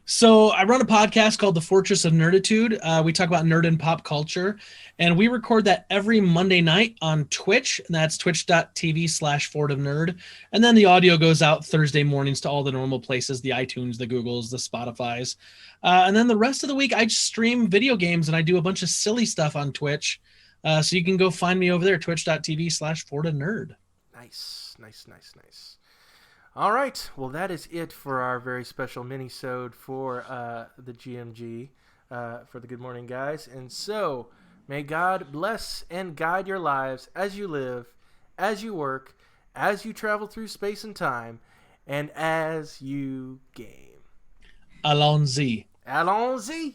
So I run a podcast called the Fortress of Nerditude. We talk about nerd and pop culture, and we record that every Monday night on Twitch, and that's twitch.tv/FortofNerd. And then the audio goes out Thursday mornings to all the normal places, the iTunes, the Googles, the Spotifys. And then the rest of the week, I stream video games, and I do a bunch of silly stuff on Twitch. So you can go find me over there, twitch.tv/FortofNerd. Nice. All right. Well, that is it for our very special mini-sode for the GMG, for the Good Morning Guys. And so, may God bless and guide your lives as you live, as you work, as you travel through space and time, and as you game. Allons-y. Allons-y.